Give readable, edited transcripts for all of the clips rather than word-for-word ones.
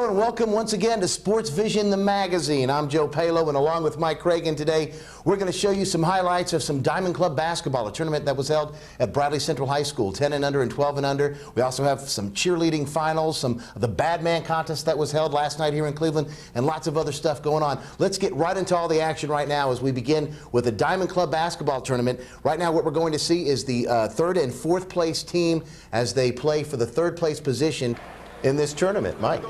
and welcome once again to SportsVision, the magazine. I'm Joe Palo, and along with Mike Cragen today, we're going to show you some highlights of some Diamond Club basketball, a tournament that was held at Bradley Central High School, 10 and under and 12 and under. We also have some cheerleading finals, some of the bad man contest that was held last night here in Cleveland, and lots of other stuff going on. Let's get right into all the action right now as we begin with the Diamond Club basketball tournament. Right now what we're going to see is the third and fourth place team as they play for the third place position in this tournament. Mike.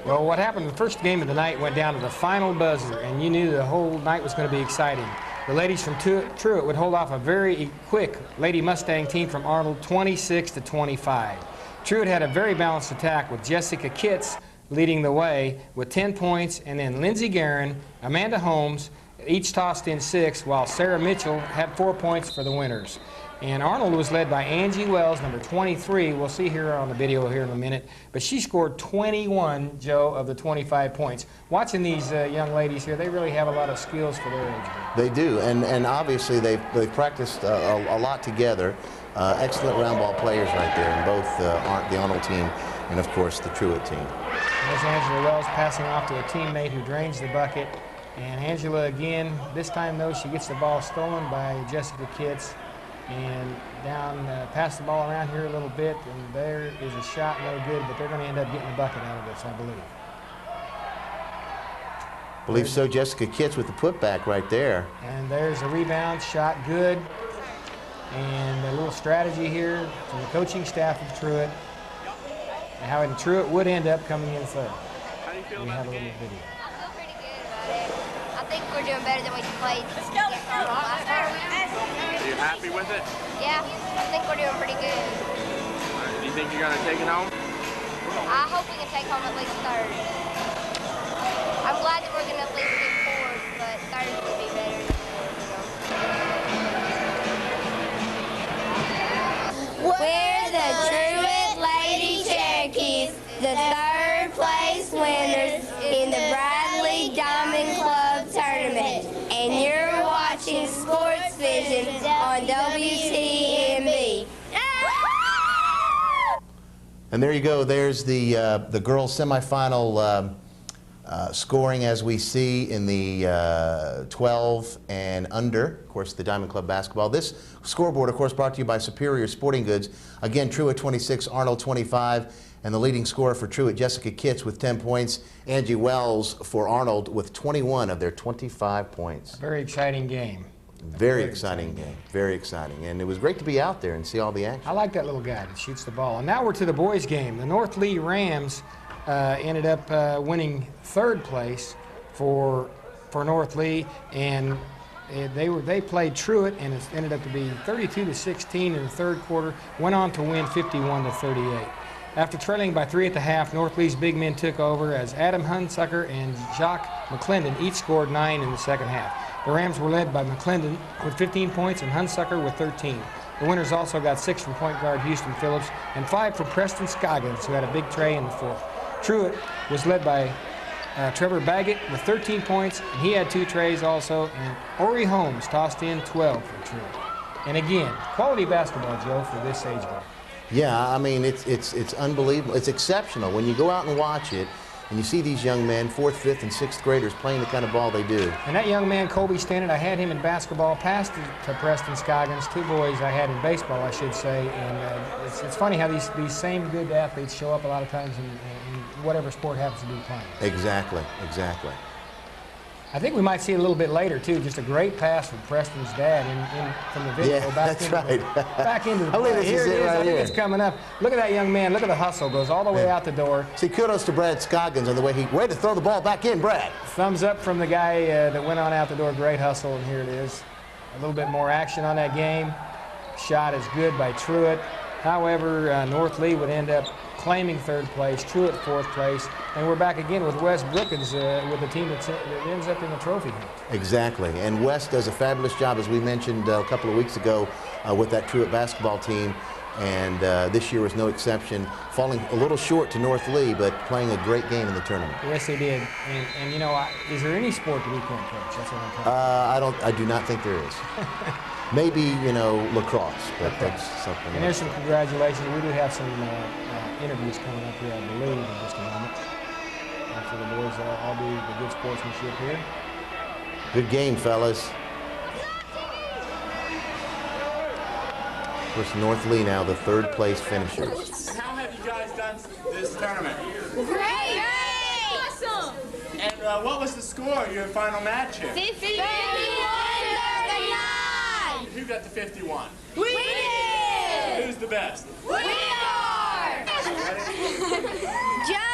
Well, what happened, the first game of the night went down to the final buzzer, and you knew the whole night was going to be exciting. The ladies from Truett would hold off a very quick Lady Mustang team from Arnold, 26-25. Truett had a very balanced attack with Jessica Kitts leading the way with 10 points, and then Lindsey Guerin, Amanda Holmes, each tossed in 6, while Sarah Mitchell had 4 points for the winners. And Arnold was led by Angie Wells, number 23. We'll see her on the video here in a minute. But she scored 21, Joe, of the 25 points. Watching these young ladies here, they really have a lot of skills for their age group. They do, and obviously they've practiced a lot together. Excellent round ball players right there in both the Arnold team and, of course, the Truett team. There's Angela Wells passing off to a teammate who drains the bucket. And Angela again, this time though, she gets the ball stolen by Jessica Kitts. And down, pass the ball around here a little bit, and there is a shot, no good, but they're going to end up getting a bucket out of this, I believe. So, Jessica Kitts with the putback right there. And there's a rebound, shot good. And a little strategy here from the coaching staff of Truett, and how Truett would end up coming in third. We have a little video. I feel pretty good about it. I think we're doing better than we played last time. Are you happy with it? Yeah, I think we're doing pretty good. Do you think you're going to take it home? I hope we can take home at least third. I'm glad that we're going to at least get fourth, but third would be better. We're the Truett Lady Cherokees, the third place winners in the Bradley Diamond Club tournament, and you're watching SportsVision on WTMB. And there you go. There's the girls' semifinal scoring as we see in the 12 and under. Of course, the Diamond Club basketball. This scoreboard, of course, brought to you by Superior Sporting Goods. Again, Truett 26, Arnold 25, and the leading scorer for Truett, Jessica Kitts with 10 points. Angie Wells for Arnold with 21 of their 25 points. A very exciting game. Very exciting game. Very exciting. And it was great to be out there and see all the action. I like that little guy that shoots the ball. And now we're to the boys' game. The North Lee Rams ended up winning third place for North Lee, and they played Truett, and it ended up to be 32-16 in the third quarter. Went on to win 51-38. After trailing by 3 at the half, North Lee's big men took over as Adam Hunsucker and Jacques McClendon each scored 9 in the second half. The Rams were led by McClendon with 15 points and Hunsucker with 13. The winners also got 6 from point guard Houston Phillips and 5 from Preston Scoggins, who had a big tray in the fourth. Truett was led by Trevor Baggett with 13 points, and he had 2 trays also, and Ori Holmes tossed in 12 for Truett. And again, quality basketball, Joe, for this age group. Yeah, I mean, it's unbelievable. It's exceptional when you go out and watch it and you see these young men, 4th, 5th, and 6th graders playing the kind of ball they do. And that young man, Colby Stannard, I had him in basketball, passed to Preston Scoggins, 2 boys I had in baseball, I should say. And it's funny how these same good athletes show up a lot of times in whatever sport happens to be playing. Exactly, exactly. I think we might see it a little bit later, too. Just a great pass from Preston's dad from the video. Yeah, that's right. Back into the I believe this here is it is. right I think here. it's coming up. Look at that young man. Look at the hustle. Goes all the way out the door. See, kudos to Brad Scoggins on the way way to throw the ball back in, Brad. Thumbs up from the guy that went on out the door. Great hustle, and here it is. A little bit more action on that game. Shot is good by Truett. However, North Lee would end up claiming third place, Truett 4th place, and we're back again with Wes Brookins with the team that ends up in the trophy hunt. Exactly, and Wes does a fabulous job, as we mentioned a couple of weeks ago, with that Truett basketball team, and this year was no exception, falling a little short to North Lee, but playing a great game in the tournament. Yes, they did, and you know, is there any sport that we can't coach? That's what I'm talking about. I do not think there is. Maybe, you know, lacrosse, but that's something And there's else. some congratulations. We do have some interviews coming up here, I believe, in just a moment. after the boys all do the good sportsmanship here. Good game, fellas. Of course, North Lee now the third place finishers. How have you guys done this tournament? Great! Awesome! And what was the score of your final match here? 51-39! Who got the 51? We did! Who's the best? We are! Jump!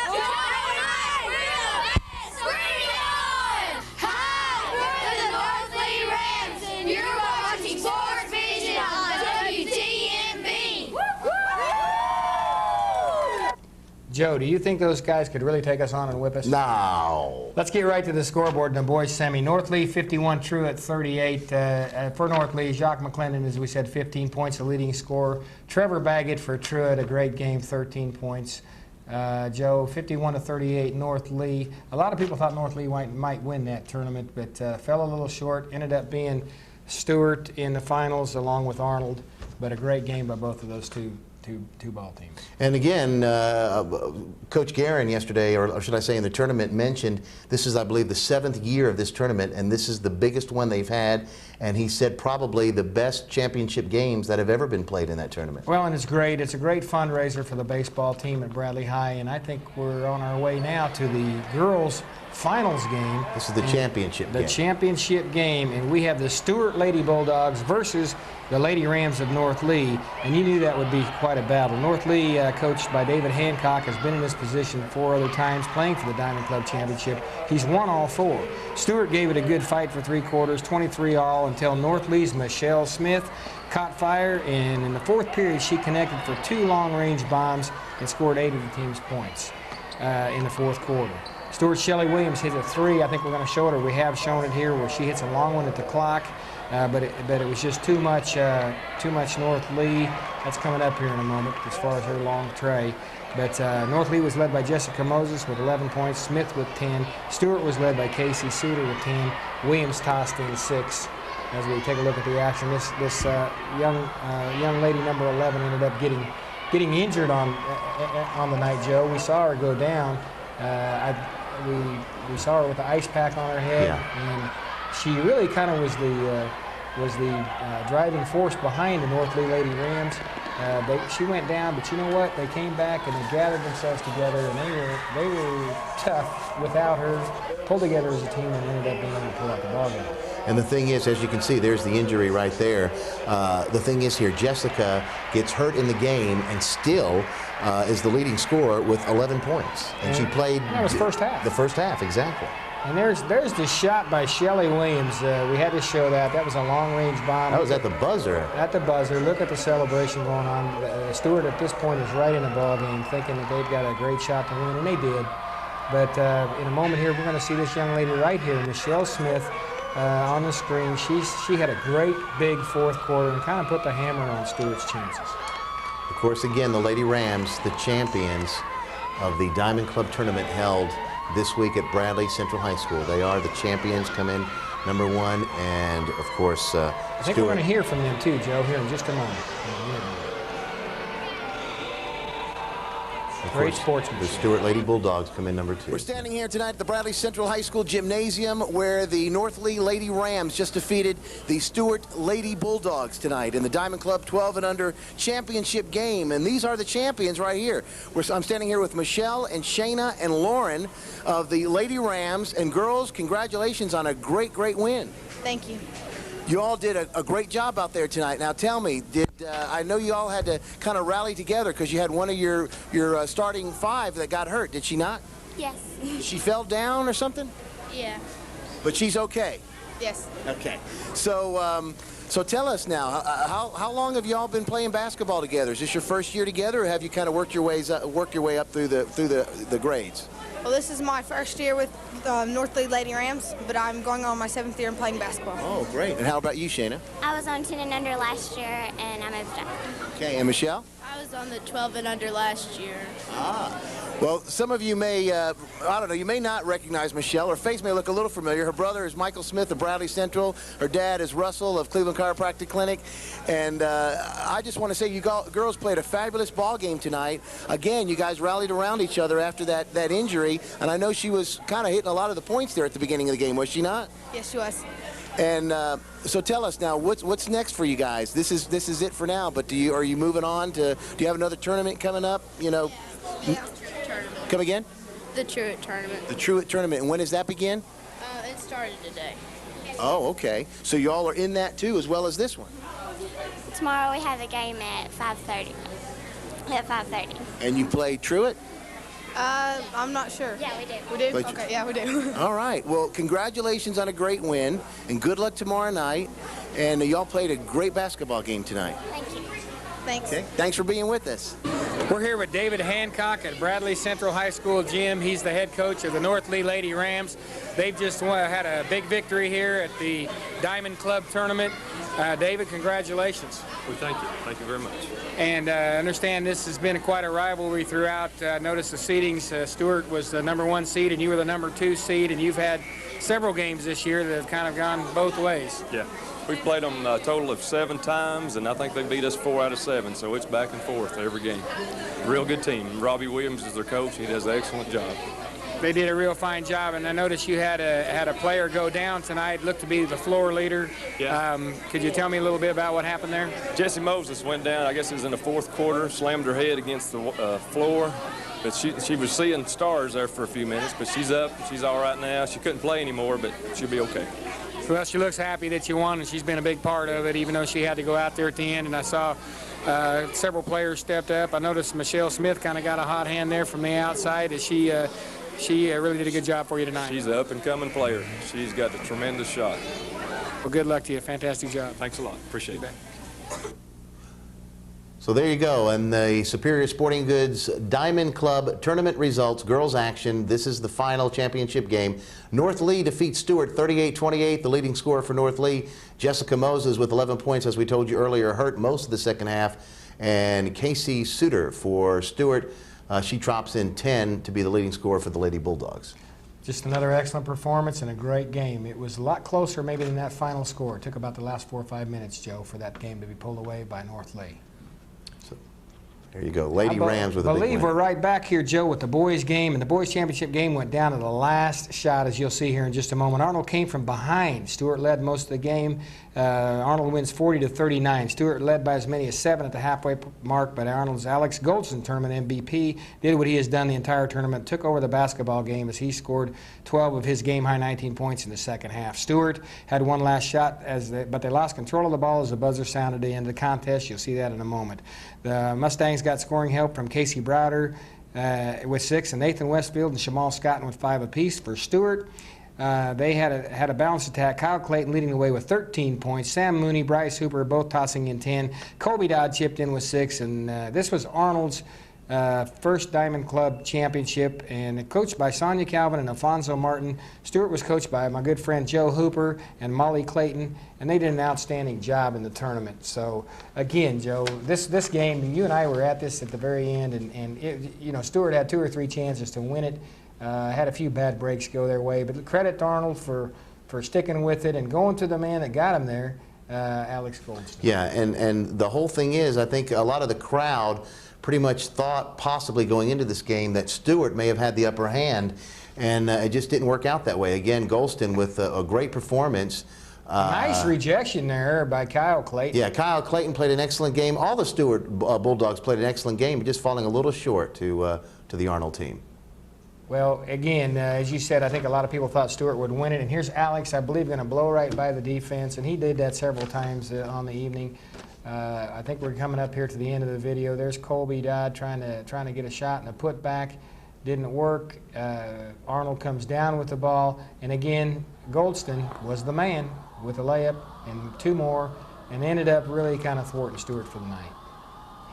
You're watching SportsVision on WTMB. Joe, do you think those guys could really take us on and whip us? No. Let's get right to the scoreboard in the boys semi. North Lee 51, Truett 38. For North Lee, Jacques McClendon, as we said, 15 points, the leading scorer. Trevor Baggett for Truett, a great game, 13 points. Joe, 51-38, North Lee. A lot of people thought North Lee might win that tournament, but fell a little short. Ended up being Stewart in the finals along with Arnold, but a great game by both of those two ball teams. And again, Coach Guerin yesterday, or should I say in the tournament, mentioned this is, I believe, the 7th year of this tournament, and this is the biggest one they've had. And he said probably the best championship games that have ever been played in that tournament. Well, and it's great. It's a great fundraiser for the baseball team at Bradley High, and I think we're on our way now to the girls' finals game. This is the championship game. The championship game, and we have the Stewart Lady Bulldogs versus the Lady Rams of North Lee, and you knew that would be quite a battle. North Lee, coached by David Hancock, has been in this position 4 other times playing for the Diamond Club Championship. He's won all 4. Stewart gave it a good fight for 3 quarters, 23 all, until North Lee's Michelle Smith caught fire, and in the 4th period she connected for 2 long-range bombs and scored 8 of the team's points in the 4th quarter. Stewart Shelley Williams hit a 3. I think we're going to show it, or we have shown it here, where she hits a long one at the clock. But it was just too much North Lee. That's coming up here in a moment as far as her long tray. But North Lee was led by Jessica Moses with 11 points, Smith with 10. Stewart was led by Casey Suter with 10. Williams tossed in 6. As we take a look at the action, this young lady number 11 ended up getting injured on the night, Joe. We saw her go down. We saw her with the ice pack on her head, and she really kind of was the driving force behind the North Lee Lady Rams. She went down, but you know what? They came back and they gathered themselves together, and they were tough without her, pulled together as a team, and ended up being able to pull out the ball game. And the thing is, as you can see, there's the injury right there. The thing is here, Jessica gets hurt in the game and still is the leading scorer with 11 points. And she played... That was first half. The first half, exactly. And there's the shot by Shelley Williams. We had to show that. That was a long-range bomb. That was at the buzzer. At the buzzer. Look at the celebration going on. Stewart at this point is right in the ball game, thinking that they've got a great shot to win, and they did. But in a moment here, we're going to see this young lady right here, Michelle Smith, on the screen. She had a great big 4th quarter and kind of put the hammer on Stewart's chances. Of course, again, the Lady Rams, the champions of the Diamond Club tournament held this week at Bradley Central High School. They are the champions, come in number 1, and of course, I think we're going to hear from them too, Joe, here in just a moment. Great sportsmanship. The Stewart Lady Bulldogs come in number 2. We're standing here tonight at the Bradley Central High School Gymnasium, where the North Lee Lady Rams just defeated the Stewart Lady Bulldogs tonight in the Diamond Club 12 and under championship game. And these are the champions right here. I'm standing here with Michelle and Shayna and Lauren of the Lady Rams. And girls, congratulations on a great, great win. Thank you. You all did a great job out there tonight. Now tell me, I know you all had to kind of rally together because you had one of your starting 5 that got hurt. Did she not? Yes. She fell down or something? Yeah. But she's okay. Yes. Okay. So so tell us now, how long have you all been playing basketball together? Is this your first year together, or have you kind of worked your way up through the grades? Well, this is my first year with North Lee Lady Rams, but I'm going on my 7th year and playing basketball. Oh, great. And how about you, Shayna? I was on 10 and under last year, and I moved up. Okay, and Michelle? I was on the 12 and under last year. Ah. Well, some of you may, I don't know, you may not recognize Michelle. Her face may look a little familiar. Her brother is Michael Smith of Bradley Central. Her dad is Russell of Cleveland Chiropractic Clinic. And I just want to say you girls played a fabulous ball game tonight. Again, you guys rallied around each other after that injury. And I know she was kind of hitting a lot of the points there at the beginning of the game, was she not? Yes, she was. And so tell us now, what's next for you guys? This is it for now, but are you moving on to, do you have another tournament coming up? You know. Yeah. Come again? The Truett Tournament. The Truett Tournament. And when does that begin? It started today. Oh, okay. So y'all are in that too, as well as this one. Tomorrow we have a game at 5:30. At 5:30. And you play Truett? I'm not sure. Yeah, we do. We do? But Okay, yeah, we do. All right. Well, congratulations on a great win, and good luck tomorrow night. And y'all played a great basketball game tonight. Thank you. Thanks. Okay. Thanks for being with us. We're here with David Hancock at Bradley Central High School gym. He's the head coach of the North Lee Lady Rams. They've just had a big victory here at the Diamond Club tournament. David, congratulations. Well, thank you. Thank you very much. And I understand this has been quite a rivalry throughout. Notice the seedings. Stewart was the #1 seed and you were the #2 seed, and you've had several games this year that have kind of gone both ways. Yeah. We played them a total of 7 times, and I think they beat us 4 out of 7, so it's back and forth every game. Real good team. Robbie Williams is their coach. He does an excellent job. They did a real fine job, and I noticed you had a player go down tonight, looked to be the floor leader. Yeah. Could you tell me a little bit about what happened there? Jessie Moses went down, I guess it was in the 4th quarter, slammed her head against the floor. But she was seeing stars there for a few minutes, but she's up. She's all right now. She couldn't play anymore, but she'll be okay. Well, she looks happy that you won, and she's been a big part of it, even though she had to go out there at the end. And I saw several players stepped up. I noticed Michelle Smith kind of got a hot hand there from the outside. She really did a good job for you tonight. She's an up-and-coming player. She's got a tremendous shot. Well, good luck to you. Fantastic job. Thanks a lot. Appreciate it. So there you go, and the Superior Sporting Goods Diamond Club tournament results, girls action. This is the final championship game. North Lee defeats Stewart 38-28. The leading scorer for North Lee, Jessica Moses, with 11 points, as we told you earlier, hurt most of the second half. And Casey Suter for Stewart, she drops in 10 to be the leading scorer for the Lady Bulldogs. Just another excellent performance and a great game. It was a lot closer maybe than that final score. It took about the last 4 or 5 minutes, Joe, for that game to be pulled away by North Lee. There you go, Lady Rams with a big win. I believe we're right back here, Joe, with the boys' game, and the boys' championship game went down to the last shot, as you'll see here in just a moment. Arnold came from behind. Stewart led most of the game. Arnold wins 40-39. Stewart led by as many as 7 at the halfway mark, but Arnold's Alex Goldston, tournament MVP, did what he has done the entire tournament, took over the basketball game as he scored 12 of his game-high 19 points in the second half. Stewart had one last shot, but they lost control of the ball as the buzzer sounded at the end of the contest. You'll see that in a moment. The Mustangs got scoring help from Casey Browder with 6, and Nathan Westfield and Shamal Scotton with 5 apiece. For Stewart, they had a balanced attack. Kyle Clayton leading the way with 13 points. Sam Mooney, Bryce Hooper both tossing in 10. Colby Dodd chipped in with 6, and this was Arnold's first Diamond Club championship, and coached by Sonia Calvin and Alfonso Martin. Stewart was coached by my good friend Joe Hooper and Molly Clayton, and they did an outstanding job in the tournament. So again, Joe, this game, you and I were at this at the very end, and it, Stewart had 2 or 3 chances to win it. Had a few bad breaks go their way, but credit to Arnold for sticking with it and going to the man that got him there, Alex Goldston. Yeah, and the whole thing is, I think a lot of the crowd pretty much thought possibly going into this game that Stewart may have had the upper hand, and it just didn't work out that way. Again, Goldston with a great performance. Nice rejection there by Kyle Clayton. Yeah, Kyle Clayton played an excellent game. All the Stewart Bulldogs played an excellent game, but just falling a little short to the Arnold team. Well, again, as you said, I think a lot of people thought Stewart would win it, and here's Alex, I believe, going to blow right by the defense, and he did that several times on the evening. I think we're coming up here to the end of the video. There's Colby Dodd trying to get a shot and a putback. Didn't work. Arnold comes down with the ball, and again, Goldston was the man with a layup and 2 more, and ended up really kind of thwarting Stewart for the night.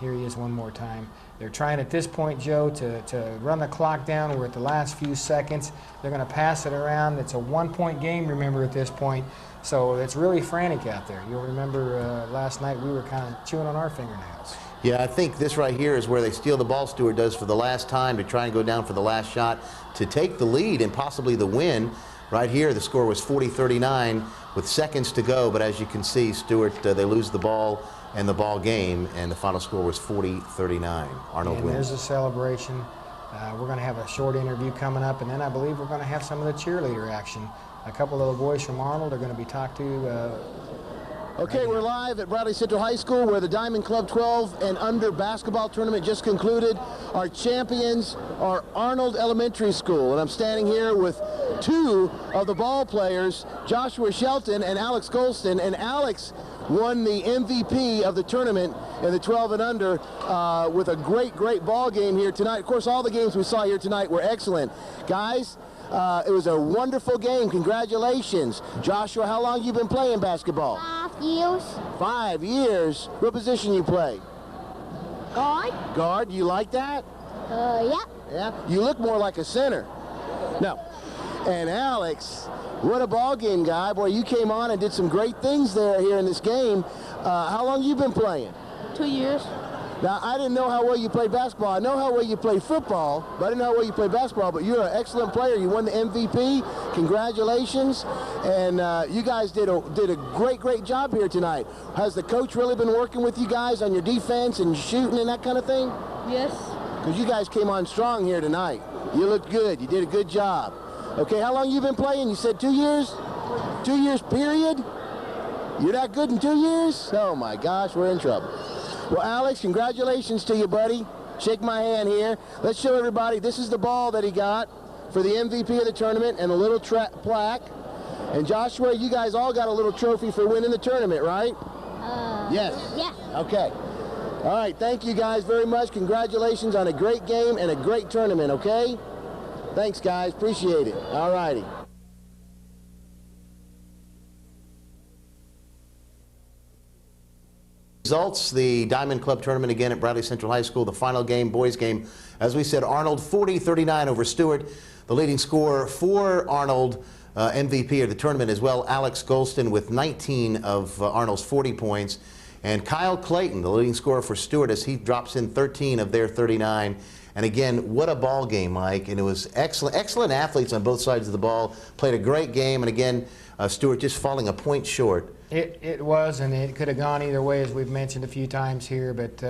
Here he is one more time. They're trying at this point, Joe, to run the clock down. We're at the last few seconds. They're going to pass it around. It's a 1-point game, remember, at this point. So it's really frantic out there. You'll remember last night we were kind of chewing on our fingernails. Yeah, I think this right here is where they steal the ball, Stewart does, for the last time to try and go down for the last shot to take the lead and possibly the win. Right here, the score was 40-39 with seconds to go, but as you can see, Stewart, they lose the ball and the ball game, and the final score was 40-39. Arnold And wins. there's a celebration. We're going to have a short interview coming up, and then I believe we're going to have some of the cheerleader action. A couple of the boys from Arnold are going to be talked to. Okay, we're live at Bradley Central High School where the Diamond Club 12 and under basketball tournament just concluded. Our champions are Arnold Elementary School, and I'm standing here with two of the ball players, Joshua Shelton and Alex Golston, and Alex won the MVP of the tournament in the 12 and under with a great ball game here tonight. Of course, all the games we saw here tonight were excellent. Guys, it was a wonderful game. Congratulations. Joshua, how long have you been playing basketball? 5 years. 5 years. What position you play? Guard. Guard. You like that? Yeah. Yeah. You look more like a center. No. And Alex, what a ball game, guy. Boy, you came on and did some great things here in this game. How long you been playing? 2 years. Now, I didn't know how well you played basketball. I know how well you play football, but I didn't know how well you play basketball. But you're an excellent player. You won the MVP. Congratulations. And you guys did a great job here tonight. Has the coach really been working with you guys on your defense and shooting and that kind of thing? Yes. Because you guys came on strong here tonight. You looked good. You did a good job. Okay, how long you been playing? You said 2 years? 2 years period? You're that good in 2 years? Oh my gosh, we're in trouble. Well, Alex, congratulations to you, buddy. Shake my hand here. Let's show everybody. This is the ball that he got for the MVP of the tournament and a little plaque. And Joshua, you guys all got a little trophy for winning the tournament, right? Yes. Yeah. Okay. All right, thank you guys very much. Congratulations on a great game and a great tournament, okay? Thanks, guys. Appreciate it. All righty. Results, the Diamond Club tournament again at Bradley Central High School. The final game, boys game, as we said, Arnold 40-39 over Stewart. The leading scorer for Arnold, MVP of the tournament as well, Alex Golston with 19 of Arnold's 40 points. And Kyle Clayton, the leading scorer for Stewart, as he drops in 13 of their 39. And again, what a ball game, Mike. And it was excellent athletes on both sides of the ball. Played a great game. And again, Stewart just falling a point short. It was, and it could have gone either way, as we've mentioned a few times here. But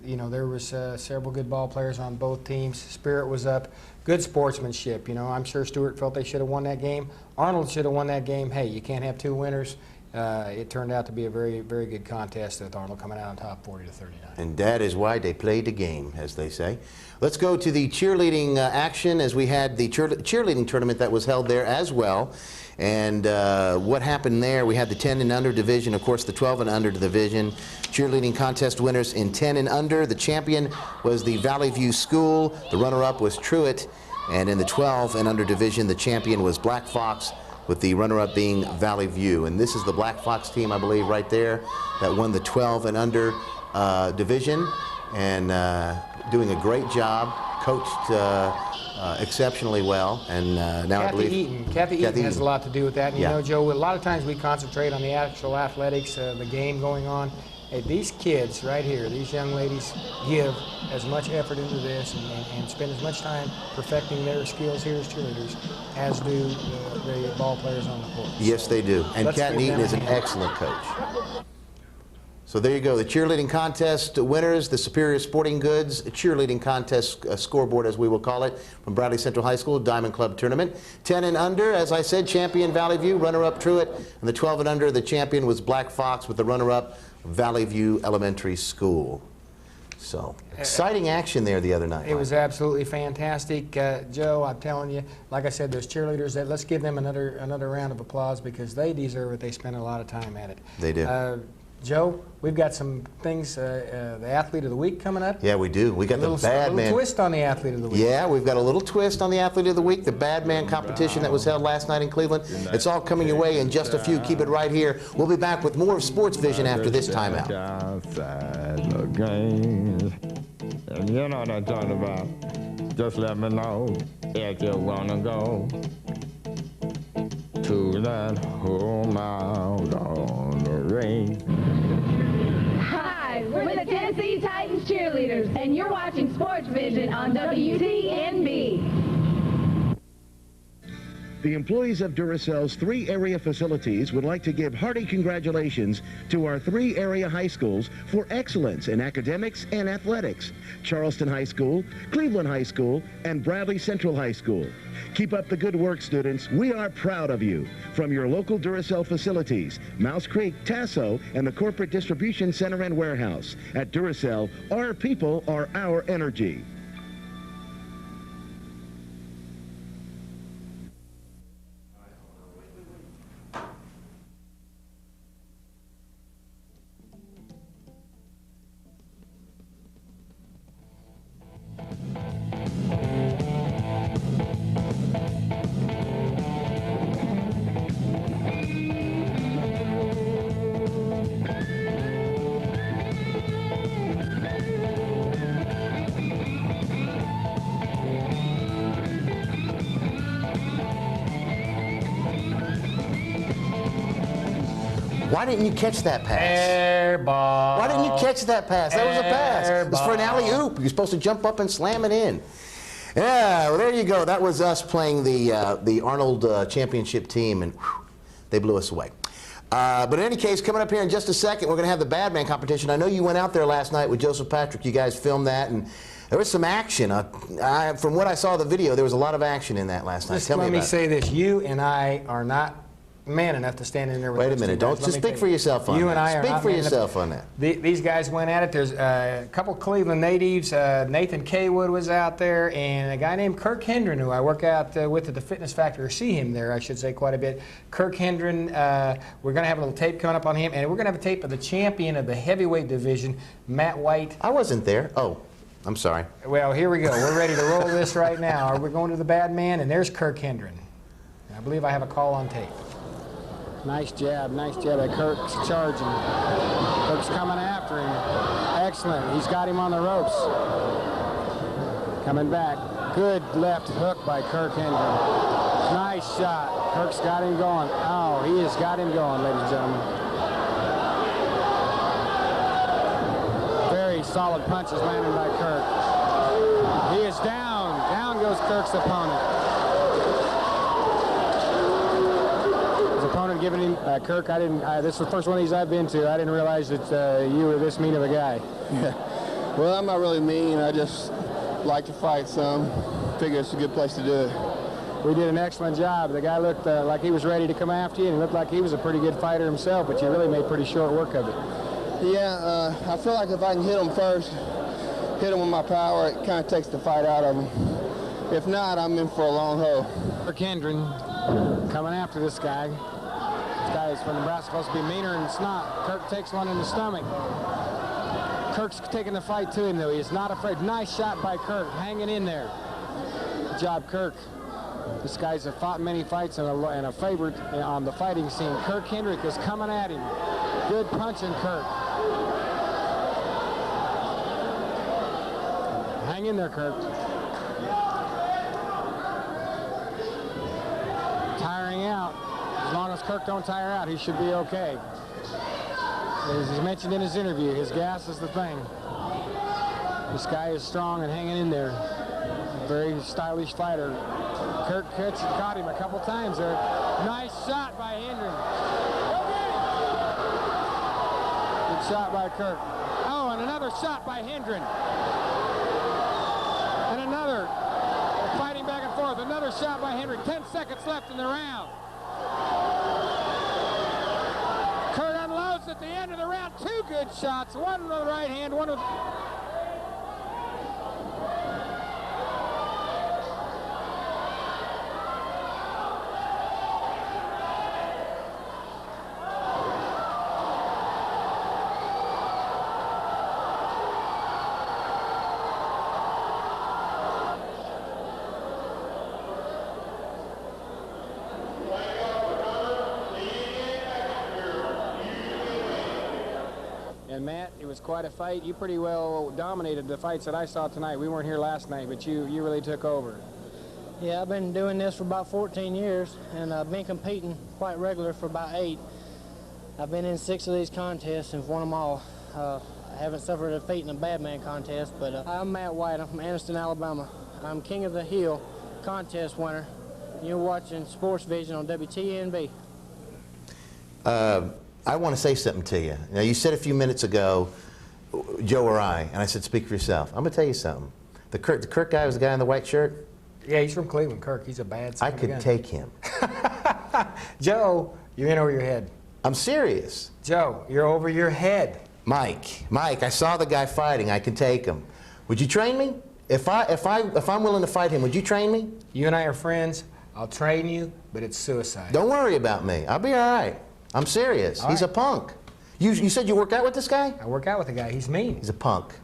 you know, there was several good ball players on both teams. Spirit was up. Good sportsmanship. You know, I'm sure Stewart felt they should have won that game. Arnold should have won that game. Hey, you can't have two winners. It turned out to be a very good contest with Arnold coming out on top 40-39. And that is why they played the game, as they say. Let's go to the cheerleading action, as we had the cheerleading tournament that was held there as well. And what happened there, we had the 10 and under division, of course the 12 and under division. Cheerleading contest winners in 10 and under. The champion was the Valley View School. The runner-up was Truett. And in the 12 and under division, the champion was Black Fox, with the runner-up being Valley View. And this is the Black Fox team, I believe, right there, that won the 12 and under division, and doing a great job, coached exceptionally well. And now Kathy Eaton has a lot to do with that. And you know, Joe, a lot of times we concentrate on the actual athletics, the game going on. Hey, these kids right here, these young ladies, give as much effort into this and spend as much time perfecting their skills here as cheerleaders as do the ball players on the court. Yes, they do. And Kat Eaton is an excellent coach. So there you go, the cheerleading contest winners, the Superior Sporting Goods cheerleading contest scoreboard, as we will call it, from Bradley Central High School Diamond Club Tournament. 10 and under, as I said, champion Valley View, runner-up Truett, and the 12 and under, the champion was Black Fox, with the runner-up Valley View Elementary School. So, exciting action there the other night. It was absolutely fantastic. Joe, I'm telling you, like I said, there's cheerleaders that, let's give them another round of applause, because they deserve it. They spend a lot of time at it. They do. Joe, we've got some things, the Athlete of the Week coming up. Yeah, we do. We got the Bad Man. A little twist on the Athlete of the Week. Yeah, we've got a little twist on the Athlete of the Week, the Bad Man competition that was held last night in Cleveland. It's all coming your way in just a few. Keep it right here. We'll be back with more of Sports Vision after this timeout. And you know what I'm talking about. Just let me know if you want to go to that home out on the range. Hi, we're the Tennessee Titans and you're watching SportsVision on WTNB. The employees of Duracell's 3 area facilities would like to give hearty congratulations to our 3 area high schools for excellence in academics and athletics: Charleston High School, Cleveland High School, and Bradley Central High School. Keep up the good work, students. We are proud of you. From your local Duracell facilities, Mouse Creek, Tasso, and the Corporate Distribution Center and Warehouse. At Duracell, our people are our energy. Why didn't you catch that pass? Air ball. Why didn't you catch that pass? That was a pass. It was for an alley-oop. You're supposed to jump up and slam it in. Yeah, well, there you go. That was us playing the Arnold championship team, and whew, they blew us away. But in any case, coming up here in just a second, we're going to have the Badman competition. I know you went out there last night with Joseph Patrick. You guys filmed that, and there was some action. From what I saw the video, there was a lot of action in that last night. Just Tell me let about me say this. You and I are not man enough to stand in there with Wait a those minute. two guys. Don't just speak for yourself on that. You and I are Speak not for man enough. yourself on that. These guys went at it. There's a couple Cleveland natives. Nathan Kaywood was out there, and a guy named Kirk Hendren, who I work out with at the Fitness Factory, or see him there, I should say, quite a bit. Kirk Hendren, we're going to have a little tape coming up on him, and we're going to have a tape of the champion of the heavyweight division, Matt White. I wasn't there. Oh, I'm sorry. Well, here we go. We're ready to roll this right now. We're going to the Badman, and there's Kirk Hendren. I believe I have a call on tape. Nice jab at Kirk's charging. Kirk's coming after him. Excellent. He's got him on the ropes. Coming back. Good left hook by Kirk Hendren. Nice shot. Kirk's got him going. Oh, he has got him going, ladies and gentlemen. Very solid punches landed by Kirk. He is down. Down goes Kirk's opponent. Giving him Kirk. This is the first one of these I've been to. I didn't realize that you were this mean of a guy. Yeah. Well, I'm not really mean. I just like to fight some. Figure it's a good place to do it. We did an excellent job. The guy looked like he was ready to come after you, and he looked like he was a pretty good fighter himself, but you really made pretty short work of it. Yeah, I feel like if I can hit him first, hit him with my power, it kind of takes the fight out of him. If not, I'm in for a long haul. Kirk Hendren coming after this guy. This guy is from Nebraska, supposed to be meaner than snot. Kirk takes one in the stomach. Kirk's taking the fight to him, though. He is not afraid. Nice shot by Kirk, hanging in there. Good job, Kirk. This guy's fought many fights and a favorite on the fighting scene. Kirk Hendrick is coming at him. Good punching, Kirk. Hang in there, Kirk. Tiring out. As long as Kirk don't tire out, he should be okay. As he mentioned in his interview, his gas is the thing. This guy is strong and hanging in there. Very stylish fighter. Kirk caught him a couple times there. Nice shot by Hendren. Good shot by Kirk. Oh, and another shot by Hendren. And another. They're fighting back and forth. Another shot by Hendren. 10 seconds left in the round. Kurt unloads at the end of the round. Two good shots. One with the right hand, one with... And Matt, it was quite a fight. You pretty well dominated the fights that I saw tonight. We weren't here last night, but you really took over. Yeah, I've been doing this for about 14 years, and I've been competing quite regular for about 8. I've been in 6 of these contests and won them all. haven't suffered a defeat in a bad man contest, but I'm Matt White. I'm from Anniston, Alabama. I'm King of the Hill contest winner. You're watching SportsVision on WTNB. I want to say something to you. Now, you said a few minutes ago, Joe or I, and I said, speak for yourself. I'm going to tell you something. The Kirk guy was the guy in the white shirt? Yeah, he's from Cleveland, Kirk. He's a bad son I of a could gun. take him. Joe, you're in over your head. I'm serious. Joe, you're over your head. Mike, I saw the guy fighting. I could take him. Would you train me? If I'm willing to fight him, would you train me? You and I are friends. I'll train you, but it's suicide. Don't worry about me. I'll be all right. I'm serious. All He's right. a punk. You said you work out with this guy? I work out with the guy. He's mean. He's a punk.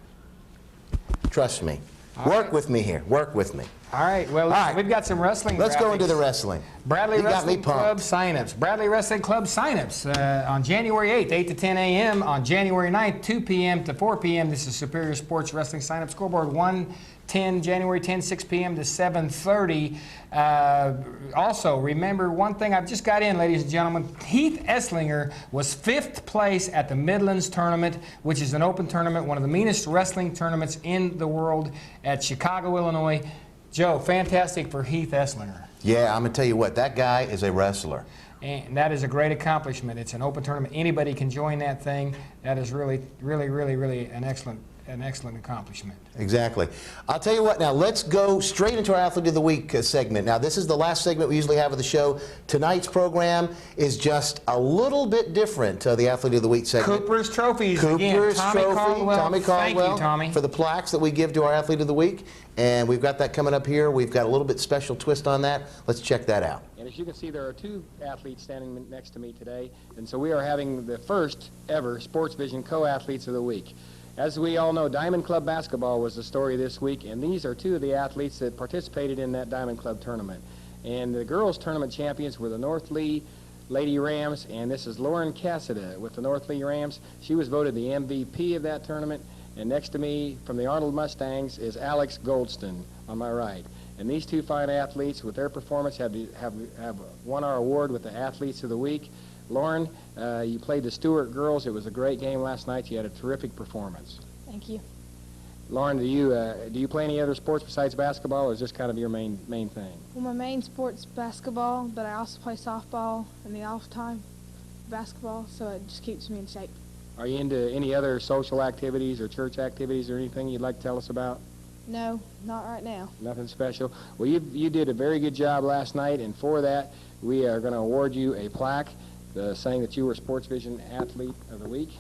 Trust me. All Work right. with me here. Work with me. All right, well, All right. we've got some wrestling Let's go into graphics. the wrestling. Bradley You got Wrestling me pumped. Club signups. Bradley Wrestling Club signups on January 8th, 8 to 10 a.m. On January 9th, 2 p.m. to 4 p.m. This is Superior Sports Wrestling signup scoreboard 110, January 10, 6 p.m. to 7:30. Also, remember one thing I've just got in, ladies and gentlemen. Heath Esslinger was 5th place at the Midlands Tournament, which is an open tournament, one of the meanest wrestling tournaments in the world at Chicago, Illinois. Joe, fantastic for Heath Esslinger. Yeah, I'm going to tell you what. That guy is a wrestler. And that is a great accomplishment. It's an open tournament. Anybody can join that thing. That is really, really, really, really an excellent accomplishment. Exactly. I'll tell you what now, let's go straight into our Athlete of the Week segment. Now, this is the last segment we usually have of the show. Tonight's program is just a little bit different to the Athlete of the Week segment. Cooper's Trophies again. Cooper's Tommy Trophy, Caldwell. Tommy Caldwell, Thank you, Tommy. for the plaques that we give to our Athlete of the Week. And we've got that coming up here. We've got a little bit special twist on that. Let's check that out. And as you can see, there are 2 athletes standing next to me today. And so we are having the first ever SportsVision Co-Athletes of the Week. As we all know, Diamond Club basketball was the story this week, and these are 2 of the athletes that participated in that Diamond Club tournament. And the girls' tournament champions were the North Lee Lady Rams, and this is Lauren Cassida with the North Lee Rams. She was voted the MVP of that tournament. And next to me, from the Arnold Mustangs, is Alex Goldston on my right. And these 2 fine athletes, with their performance, have won our award with the Athletes of the Week. Lauren, you played the Stewart girls. It was a great game last night. You had a terrific performance. Thank you. Lauren, do you play any other sports besides basketball, or is this kind of your main thing? Well, my main sport's basketball, but I also play softball in the off time, basketball, so it just keeps me in shape. Are you into any other social activities or church activities or anything you'd like to tell us about? No, not right now. Nothing special. Well, you did a very good job last night, and for that, we are going to award you a plaque saying that you were SportsVision Athlete of the Week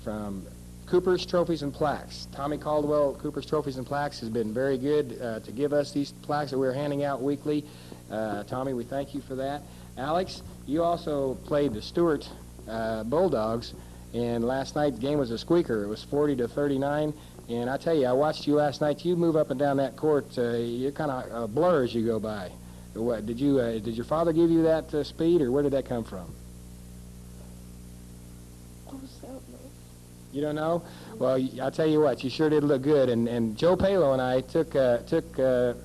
from Cooper's Trophies and Plaques. Tommy Caldwell, Cooper's Trophies and Plaques, has been very good to give us these plaques that we're handing out weekly. Tommy, we thank you for that. Alex, you also played the Stewart Bulldogs, and last night's game was a squeaker. It was 40-39, and I tell you, I watched you last night. You move up and down that court. You're kind of a blur as you go by. What did your father give you that speed, or where did that come from? You don't know? Well, I'll tell you what, you sure did look good. And Joe Palo and I took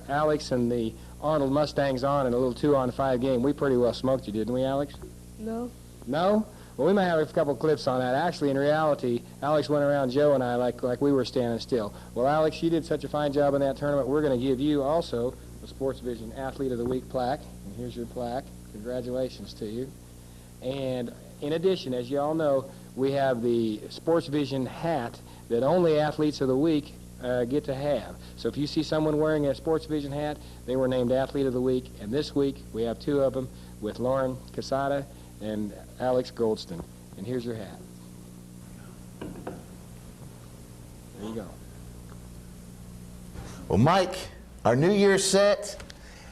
Alex and the Arnold Mustangs on in a little 2-on-5 game. We pretty well smoked you, didn't we, Alex? No. No? Well, we might have a couple clips on that. Actually, in reality, Alex went around Joe and I like we were standing still. Well, Alex, you did such a fine job in that tournament. We're going to give you also the SportsVision Athlete of the Week plaque. And here's your plaque. Congratulations to you. And in addition, as you all know, we have the SportsVision hat that only Athletes of the Week get to have. So if you see someone wearing a SportsVision hat, they were named Athlete of the Week. And this week, we have 2 of them with Lauren Casada and Alex Goldston. And here's your hat. There you go. Well, Mike, our New Year's set.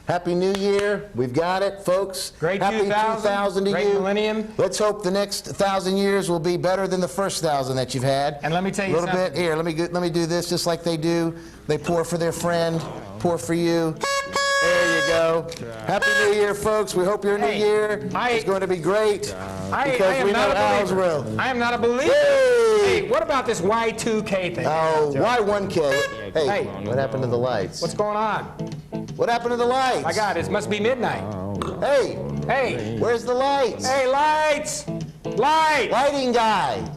Happy New Year. We've got it, folks. Great Happy 2000 to great you. millennium. Let's hope the next 1,000 years will be better than the first 1,000 that you've had. And let me tell you a little something. bit here. Let me do this just like they do. They pour for their friend, pour for you. There you go. Happy New Year, folks. We hope your new year is going to be great because we know ours will. I am not a believer. Hey! Hey, what about this Y2K thing? Oh, Y1K. Hey, what happened to the lights? What's going on? What happened to the lights? My God, it must be midnight. Hey! Hey! Where's the lights? Hey, lights! Lights! Lighting guy!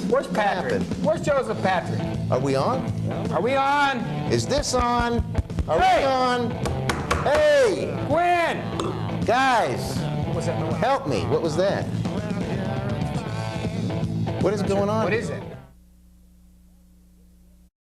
Where's Patrick? happened? Where's Joseph Patrick? Are we on? Are we on? Is this on? Are Hey! we on? Hey! Gwen! Guys! What was that noise? Help me. What was that? What is going on? What is it?